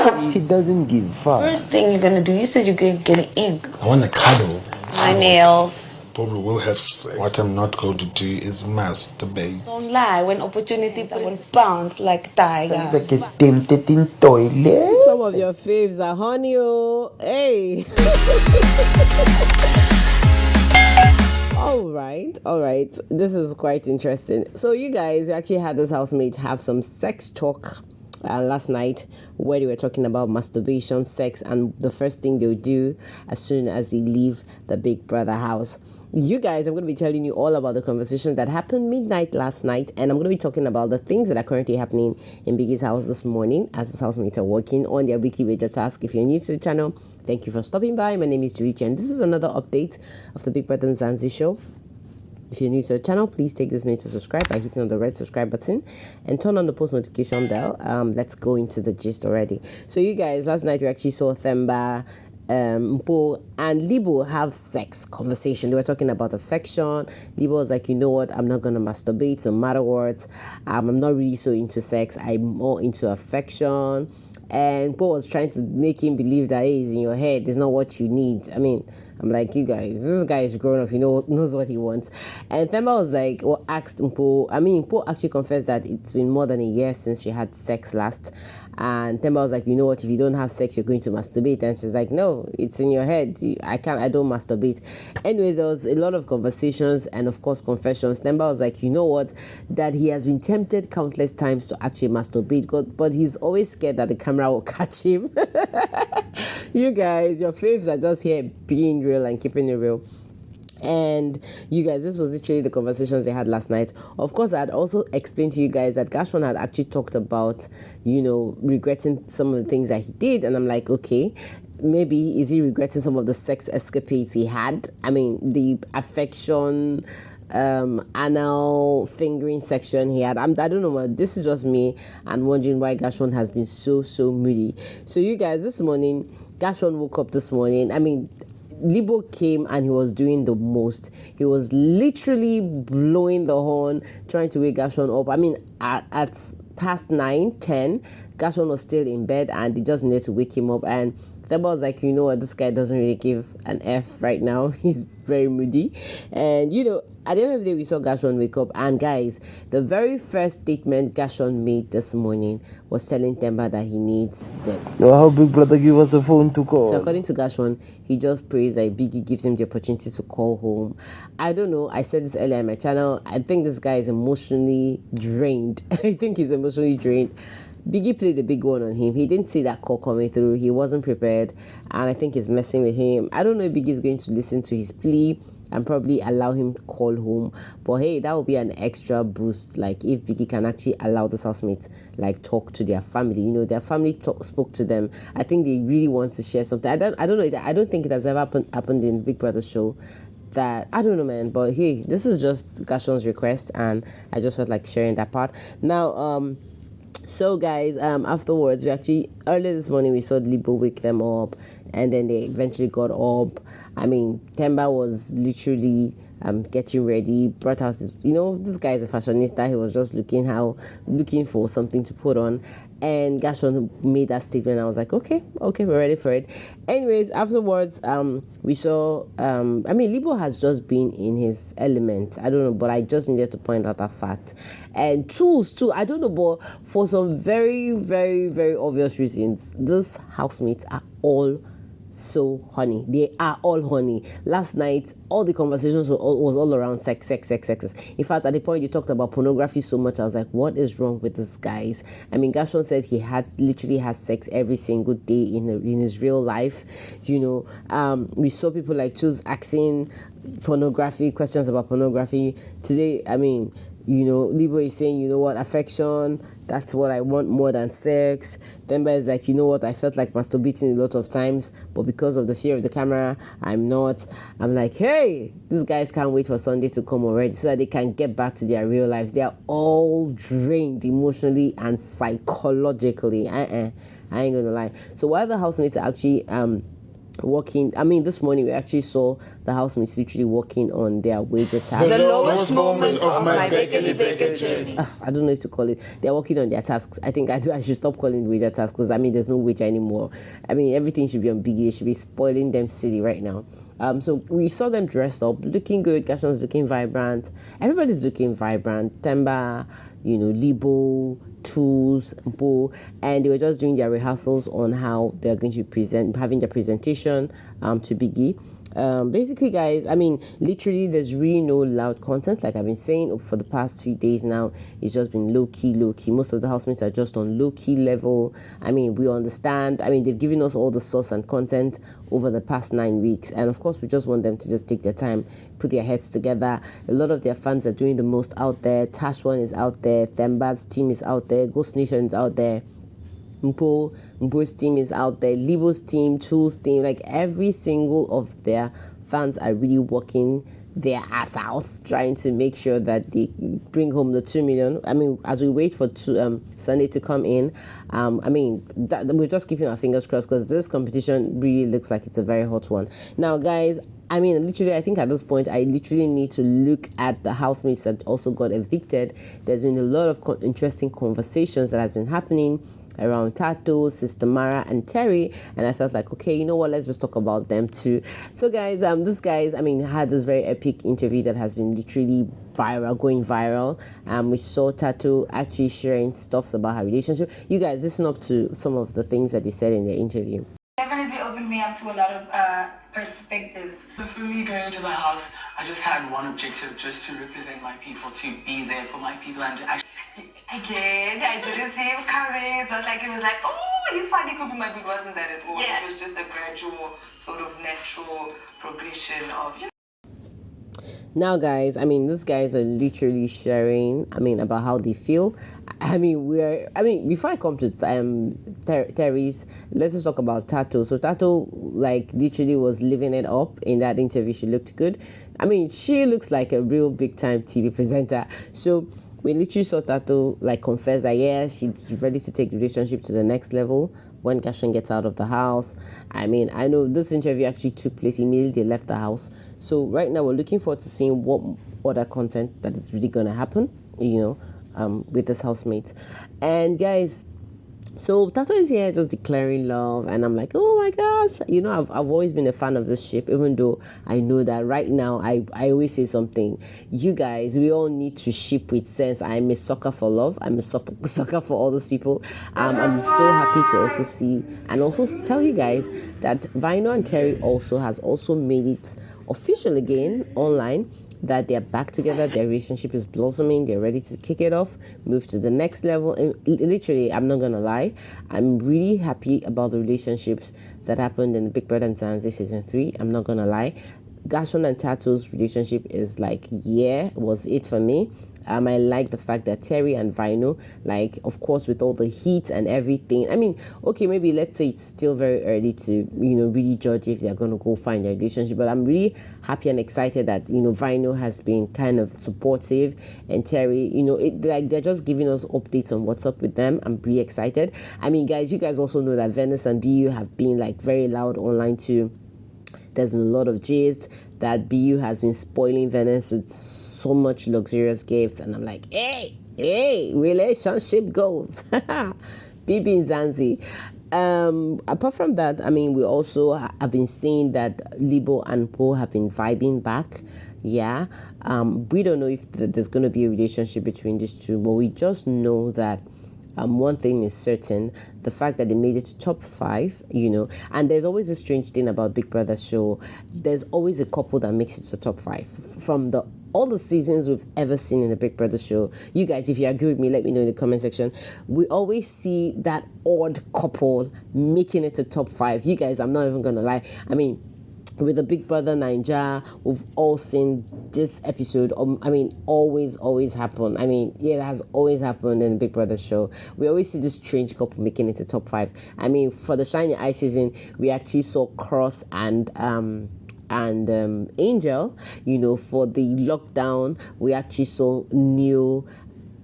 He doesn't give a fuck. First thing you're gonna do, you said you're gonna get an ink. I want a cuddle. My nails. Probably will have sex. What I'm not going to do is masturbate. Don't lie. When opportunity, I will bounce like tiger. It's like a tempted in toilet. Some of your faves are honey, oh. Hey. All right. This is quite interesting. So you guys, we actually had this housemate have some sex talk last night where they were talking about masturbation, sex, and the first thing they'll do as soon as they leave the Big Brother house. You guys, I'm going to be telling you all about the conversation that happened midnight last night, and I'm going to be talking about the things that are currently happening in Biggie's house this morning as his housemates are working on their weekly radio task. If you're new to the channel, thank you for stopping by. My name is Julie, and this is another update of the Bbmzansi show. If you're new to the channel, please take this minute to subscribe by hitting on the red subscribe button and turn on the post notification bell. Let's go into the gist already. So you guys, last night we actually saw Themba, Mpo and Libo have sex conversation. They were talking about affection. Libo was like, you know what, I'm not gonna masturbate no matter what. I'm not really so into sex. I'm more into affection. And Paul was trying to make him believe that, hey, it's in your head, it's not what you need. I mean, I'm like, you guys, this guy is grown up, knows what he wants. And Themba was like, well, asked Mpo, Mpo actually confessed that it's been more than a year since she had sex last. And Themba was like, you know what, if you don't have sex, you're going to masturbate. And she's like, no, it's in your head. I don't masturbate. Anyways, there was a lot of conversations and, of course, confessions. Themba was like, you know what, that he has been tempted countless times to actually masturbate, but he's always scared that the camera will catch him. You guys, your faves are just here being real and keeping it real. And you guys, this was literally the conversations they had last night. Of course, I had also explained to you guys that Gashwan had actually talked about, regretting some of the things that he did. And I'm like, okay, maybe is he regretting some of the sex escapades he had? I mean, the affection, anal fingering section he had. I don't know, this is just me and wondering why Gashwan has been so moody. So you guys, this morning, Gashwan woke up this morning. I mean, Libo came and he was doing the most. He was literally blowing the horn, trying to wake Gashwan up. I mean, at past 9:10, Gashwan was still in bed and they just needed to wake him up. And Themba was like, you know what, this guy doesn't really give an F right now. He's very moody. And, at the end of the day, we saw Gashwan wake up. And guys, the very first statement Gashwan made this morning was telling Themba that he needs this. So how Big Brother give us a phone to call? So according to Gashwan, he just prays that Biggie gives him the opportunity to call home. I don't know. I said this earlier on my channel. I think this guy is emotionally drained. I think he's emotionally drained. Biggie played a big one on him. He didn't see that call coming through. He wasn't prepared. And I think he's messing with him. I don't know if Biggie's going to listen to his plea and probably allow him to call home. But hey, that would be an extra boost. Like if Biggie can actually allow the housemates talk to their family. Their family spoke to them. I think they really want to share something. I don't know. I don't think it has ever happened in Big Brother show. That I don't know, man. But hey, this is just Gashwan's request, and I just felt like sharing that part. Now, so guys, afterwards, we actually, earlier this morning, we saw Libo wake them up, and then they eventually got up. I mean, Themba was literally getting ready, brought out his, this guy is a fashionista. He was just looking for something to put on. And Gashwan made that statement. I was like, okay, we're ready for it. Anyways, afterwards, we saw, Libo has just been in his element. I don't know, but I just needed to point out that fact. And tools too, I don't know, but for some very, very, very obvious reasons, these housemates are all so honey. They are all honey. Last night, all the conversations was all around sex. In fact, at the point you talked about pornography so much, I was like, what is wrong with these guys? I mean, Gashwan said he literally has sex every single day in his real life. We saw people like Chus asking questions about pornography. Today, I mean, Libo is saying, you know what, affection, that's what I want more than sex. Themba is like, you know what, I felt like masturbating a lot of times, but because of the fear of the camera, I'm not. I'm like, hey, these guys can't wait for Sunday to come already so that they can get back to their real lives. They are all drained emotionally and psychologically. I ain't gonna lie. So while the housemates are actually working. I mean, this morning we actually saw the housemates literally working on their wager task. The lowest moment of my vacation. I don't know if to call it. They're working on their tasks. I think I should stop calling it wager tasks because I mean there's no wager anymore. I mean everything should be on Biggie. They should be spoiling them city right now. So we saw them dressed up, looking good. Gashon's looking vibrant. Everybody's looking vibrant. Temba, Libo, Tools, Bo, and they were just doing their rehearsals on how they're going to be having their presentation to Biggie. Basically, guys, I mean, literally, there's really no loud content. Like I've been saying for the past few days now, it's just been low key. Most of the housemates are just on low key level. I mean, we understand. I mean, they've given us all the source and content over the past 9 weeks, and of course, we just want them to just take their time, put their heads together. A lot of their fans are doing the most out there. Tash One is out there. Themba's team is out there. Ghost Nation is out there. Mpo's team is out there, Libo's team, Tools team, like every single of their fans are really working their ass out trying to make sure that they bring home the 2 million. I mean, as we wait for Sunday to come in, I mean, we're just keeping our fingers crossed because this competition really looks like it's a very hot one. Now, guys, I mean, literally, I think at this point, I literally need to look at the housemates that also got evicted. There's been a lot of interesting conversations that has been happening around Tato, Sister Mara, and Terry, and I felt like, okay, you know what, let's just talk about them too. So guys, this guys, I mean, had this very epic interview that has been literally going viral. We saw Tato actually sharing stuffs about her relationship. You guys listen up to some of the things that they said in their interview. Definitely opened me up to a lot of perspectives. So for me, going into the house, I just had one objective, just to represent my people, to be there for my people, and to actually... Again, I didn't see him coming. It's not like it was like, oh, he's finally could be my people. Wasn't that at all? Yeah. It was just a gradual, sort of natural progression of, Now, guys, I mean, these guys are literally sharing, I mean, about how they feel. I mean, before I come to Terry's, let's just talk about Tato. So Tato, like, literally was living it up in that interview. She looked good. I mean, she looks like a real big-time TV presenter. So we literally saw Tato, like, confess that, yeah, she's ready to take the relationship to the next level when Gashon gets out of the house. I mean, I know this interview actually took place immediately they left the house. So right now we're looking forward to seeing what other content that is really going to happen, with this housemates. And guys, so Tato is here just declaring love, and I'm like, oh my gosh, I've always been a fan of this ship, even though I know that right now I always say something. You guys, we all need to ship with sense. I'm a sucker for love. I'm a sucker for all those people. I'm so happy to also see and also tell you guys that Vino and Terry has also made it official again online, that they're back together, their relationship is blossoming, they're ready to kick it off, move to the next level. And literally, I'm not gonna lie, I'm really happy about the relationships that happened in the Bbmzansi season 3. I'm not gonna lie. Gashon and Tato's relationship is like, was it for me. I like the fact that Terry and Vino, like, of course, with all the heat and everything. I mean, okay, maybe let's say it's still very early to, really judge if they're going to go find their relationship. But I'm really happy and excited that, Vino has been kind of supportive, and Terry, like, they're just giving us updates on what's up with them. I'm really excited. I mean, guys, you guys also know that Venice and BU have been, like, very loud online too. There's been a lot of gist that BU has been spoiling Venice with so much luxurious gifts, and I'm like, hey, relationship goals. Bbmzansi. Apart from that, I mean, we also have been seeing that Libo and Po have been vibing back. Yeah. We don't know if there's going to be a relationship between these two, but we just know that one thing is certain, the fact that they made it to top 5, and there's always a strange thing about Big Brother show. There's always a couple that makes it to top 5 from all the seasons we've ever seen in the Big Brother show. You guys, if you agree with me, let me know in the comment section. We always see that odd couple making it to top 5. You guys, I'm not even gonna lie. I mean, with the Big Brother Naija, we've all seen this episode. Always happen. I mean, yeah, it has always happened in the Big Brother show. We always see this strange couple making it to top 5. I mean, for the Shiny Eye season, we actually saw Cross and Angel. For the lockdown, we actually saw Neil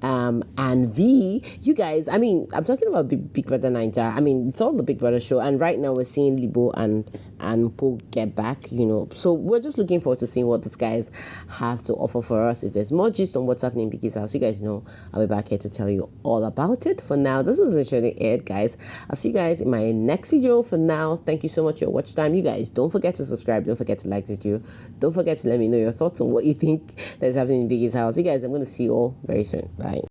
and V. You guys, I mean, I'm talking about Big Brother Naija. I mean, it's all the Big Brother show, and right now we're seeing Libo and and Poe get back, So we're just looking forward to seeing what these guys have to offer for us. If there's more gist on what's happening in Biggie's house, you guys know I'll be back here to tell you all about it. For now, this is literally it, guys. I'll see you guys in my next video. For now, thank you so much for your watch time. You guys, don't forget to subscribe. Don't forget to like this video. Don't forget to let me know your thoughts on what you think that's happening in Biggie's house. You guys, I'm going to see you all very soon. Bye.